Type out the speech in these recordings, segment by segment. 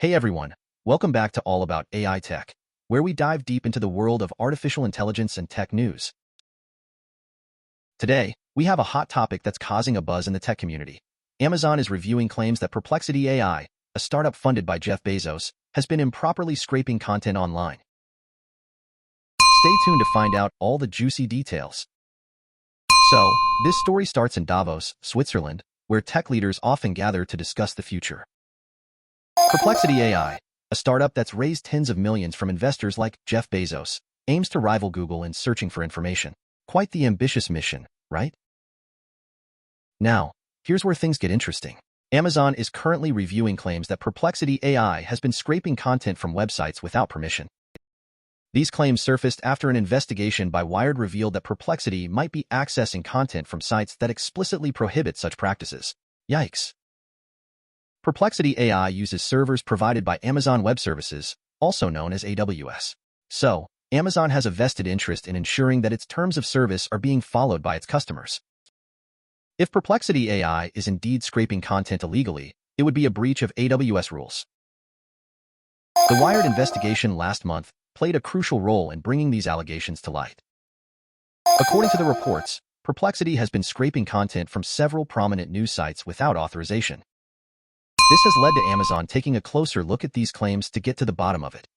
Hey everyone, welcome back to All About AI Tech, where we dive deep into the world of artificial intelligence and tech news. Today, we have a hot topic that's causing a buzz in the tech community. Amazon is reviewing claims that Perplexity AI, a startup funded by Jeff Bezos, has been improperly scraping content online. Stay tuned to find out all the juicy details. So, this story starts in Davos, Switzerland, where tech leaders often gather to discuss the future. Perplexity AI, a startup that's raised tens of millions from investors like Jeff Bezos, aims to rival Google in searching for information. Quite the ambitious mission, right? Now, here's where things get interesting. Amazon is currently reviewing claims that Perplexity AI has been scraping content from websites without permission. These claims surfaced after an investigation by Wired revealed that Perplexity might be accessing content from sites that explicitly prohibit such practices. Yikes. Perplexity AI uses servers provided by Amazon Web Services, also known as AWS. So, Amazon has a vested interest in ensuring that its terms of service are being followed by its customers. If Perplexity AI is indeed scraping content illegally, it would be a breach of AWS rules. The Wired investigation last month played a crucial role in bringing these allegations to light. According to the reports, Perplexity has been scraping content from several prominent news sites without authorization. This has led to Amazon taking a closer look at these claims to get to the bottom of it.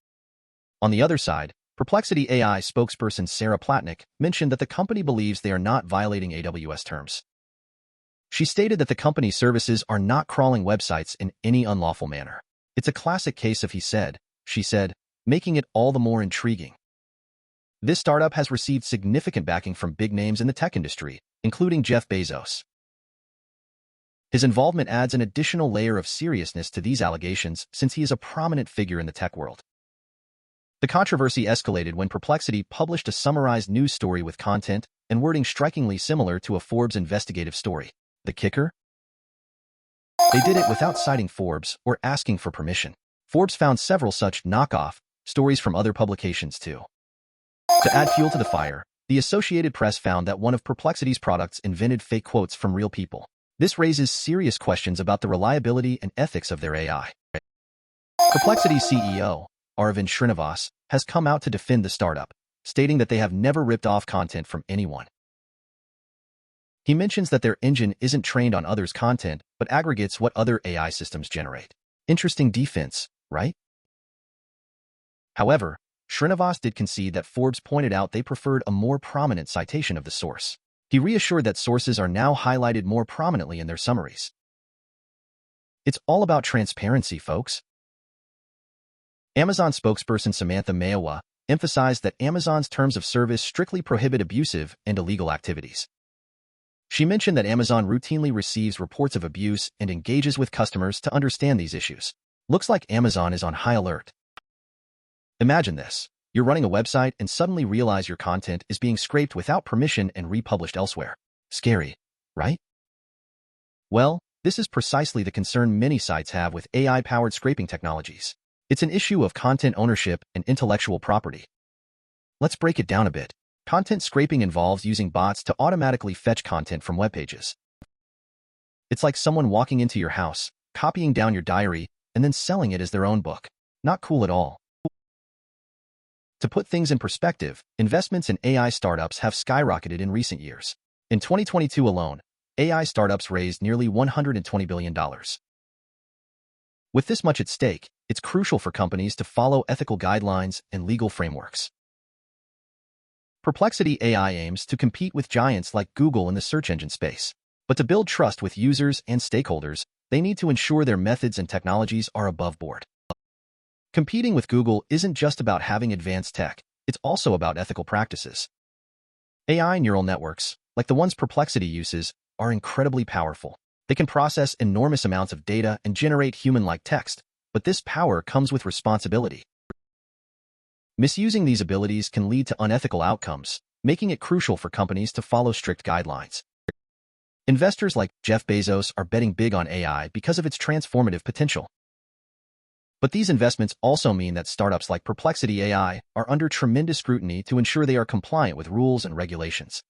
On the other side, Perplexity AI spokesperson Sarah Platnick mentioned that the company believes they are not violating AWS terms. She stated that the company's services are not crawling websites in any unlawful manner. It's a classic case of he said, she said, making it all the more intriguing. This startup has received significant backing from big names in the tech industry, including Jeff Bezos. His involvement adds an additional layer of seriousness to these allegations since he is a prominent figure in the tech world. The controversy escalated when Perplexity published a summarized news story with content and wording strikingly similar to a Forbes investigative story. The kicker? They did it without citing Forbes or asking for permission. Forbes found several such knockoff stories from other publications too. To add fuel to the fire, the Associated Press found that one of Perplexity's products invented fake quotes from real people. This raises serious questions about the reliability and ethics of their AI. Perplexity's CEO, Arvind Srinivas, has come out to defend the startup, stating that they have never ripped off content from anyone. He mentions that their engine isn't trained on others' content, but aggregates what other AI systems generate. Interesting defense, right? However, Srinivas did concede that Forbes pointed out they preferred a more prominent citation of the source. He reassured that sources are now highlighted more prominently in their summaries. It's all about transparency, folks. Amazon spokesperson Samantha Mayawa emphasized that Amazon's terms of service strictly prohibit abusive and illegal activities. She mentioned that Amazon routinely receives reports of abuse and engages with customers to understand these issues. Looks like Amazon is on high alert. Imagine this. You're running a website and suddenly realize your content is being scraped without permission and republished elsewhere. Scary, right? Well, this is precisely the concern many sites have with AI-powered scraping technologies. It's an issue of content ownership and intellectual property. Let's break it down a bit. Content scraping involves using bots to automatically fetch content from web pages. It's like someone walking into your house, copying down your diary, and then selling it as their own book. Not cool at all. To put things in perspective, investments in AI startups have skyrocketed in recent years. In 2022 alone, AI startups raised nearly $120 billion. With this much at stake, it's crucial for companies to follow ethical guidelines and legal frameworks. Perplexity AI aims to compete with giants like Google in the search engine space. But to build trust with users and stakeholders, they need to ensure their methods and technologies are above board. Competing with Google isn't just about having advanced tech, it's also about ethical practices. AI neural networks, like the ones Perplexity uses, are incredibly powerful. They can process enormous amounts of data and generate human-like text, but this power comes with responsibility. Misusing these abilities can lead to unethical outcomes, making it crucial for companies to follow strict guidelines. Investors like Jeff Bezos are betting big on AI because of its transformative potential. But these investments also mean that startups like Perplexity AI are under tremendous scrutiny to ensure they are compliant with rules and regulations.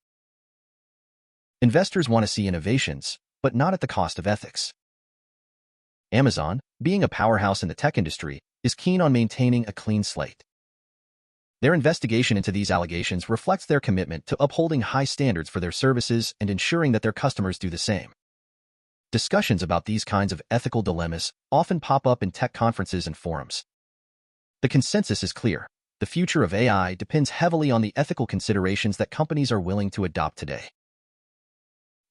Investors want to see innovations, but not at the cost of ethics. Amazon, being a powerhouse in the tech industry, is keen on maintaining a clean slate. Their investigation into these allegations reflects their commitment to upholding high standards for their services and ensuring that their customers do the same. Discussions about these kinds of ethical dilemmas often pop up in tech conferences and forums. The consensus is clear. The future of AI depends heavily on the ethical considerations that companies are willing to adopt today.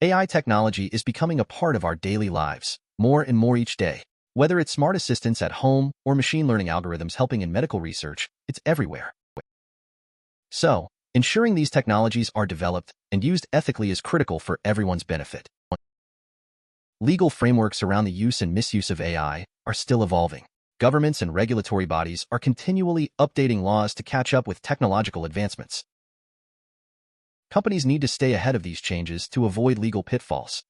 AI technology is becoming a part of our daily lives, more and more each day. Whether it's smart assistants at home or machine learning algorithms helping in medical research, it's everywhere. So, ensuring these technologies are developed and used ethically is critical for everyone's benefit. Legal frameworks around the use and misuse of AI are still evolving. Governments and regulatory bodies are continually updating laws to catch up with technological advancements. Companies need to stay ahead of these changes to avoid legal pitfalls.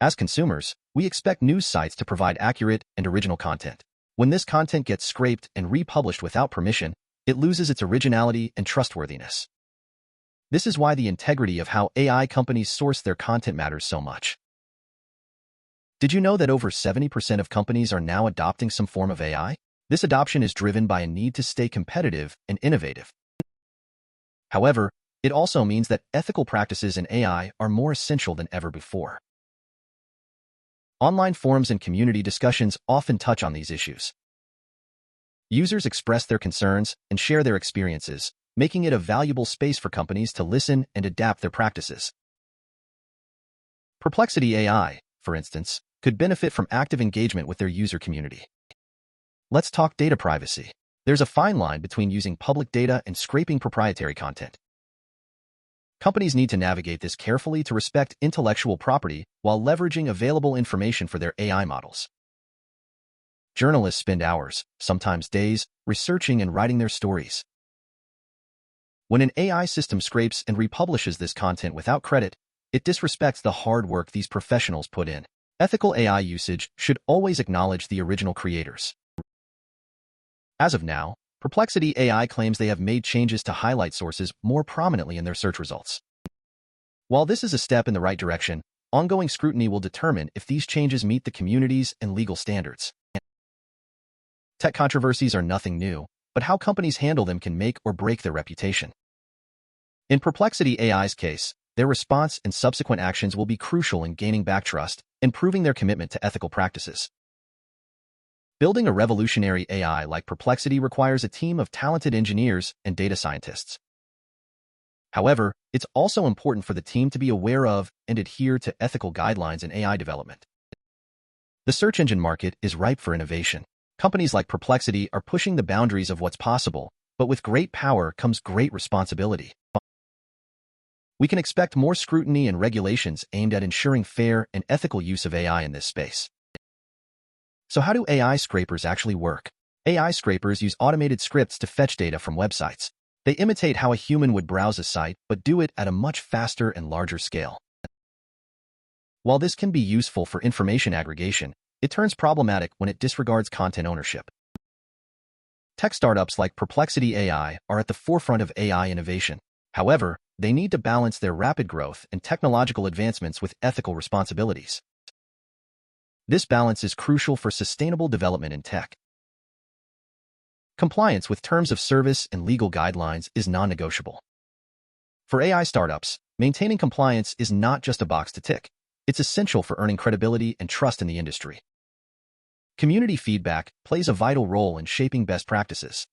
As consumers, we expect news sites to provide accurate and original content. When this content gets scraped and republished without permission, it loses its originality and trustworthiness. This is why the integrity of how AI companies source their content matters so much. Did you know that over 70% of companies are now adopting some form of AI? This adoption is driven by a need to stay competitive and innovative. However, it also means that ethical practices in AI are more essential than ever before. Online forums and community discussions often touch on these issues. Users express their concerns and share their experiences, making it a valuable space for companies to listen and adapt their practices. Perplexity AI, for instance, could benefit from active engagement with their user community. Let's talk data privacy. There's a fine line between using public data and scraping proprietary content. Companies need to navigate this carefully to respect intellectual property while leveraging available information for their AI models. Journalists spend hours, sometimes days, researching and writing their stories. When an AI system scrapes and republishes this content without credit, it disrespects the hard work these professionals put in. Ethical AI usage should always acknowledge the original creators. As of now, Perplexity AI claims they have made changes to highlight sources more prominently in their search results. While this is a step in the right direction, ongoing scrutiny will determine if these changes meet the community's and legal standards. Tech controversies are nothing new, but how companies handle them can make or break their reputation. In Perplexity AI's case, their response and subsequent actions will be crucial in gaining back trust and proving their commitment to ethical practices. Building a revolutionary AI like Perplexity requires a team of talented engineers and data scientists. However, it's also important for the team to be aware of and adhere to ethical guidelines in AI development. The search engine market is ripe for innovation. Companies like Perplexity are pushing the boundaries of what's possible, but with great power comes great responsibility. We can expect more scrutiny and regulations aimed at ensuring fair and ethical use of AI in this space. So how do AI scrapers actually work? AI scrapers use automated scripts to fetch data from websites. They imitate how a human would browse a site, but do it at a much faster and larger scale. While this can be useful for information aggregation, it turns problematic when it disregards content ownership. Tech startups like Perplexity AI are at the forefront of AI innovation. However, they need to balance their rapid growth and technological advancements with ethical responsibilities. This balance is crucial for sustainable development in tech. Compliance with terms of service and legal guidelines is non-negotiable. For AI startups, maintaining compliance is not just a box to tick. It's essential for earning credibility and trust in the industry. Community feedback plays a vital role in shaping best practices.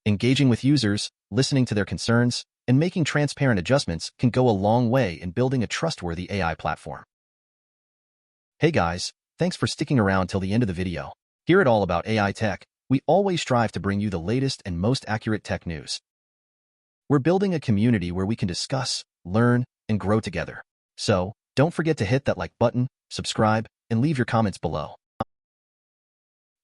Engaging with users, listening to their concerns, and making transparent adjustments can go a long way in building a trustworthy AI platform. Hey guys, thanks for sticking around till the end of the video. Hear it all about AI tech. We always strive to bring you the latest and most accurate tech news. We're building a community where we can discuss, learn, and grow together. So, don't forget to hit that like button, subscribe, and leave your comments below.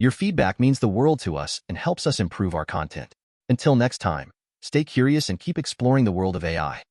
Your feedback means the world to us and helps us improve our content. Until next time, stay curious and keep exploring the world of AI.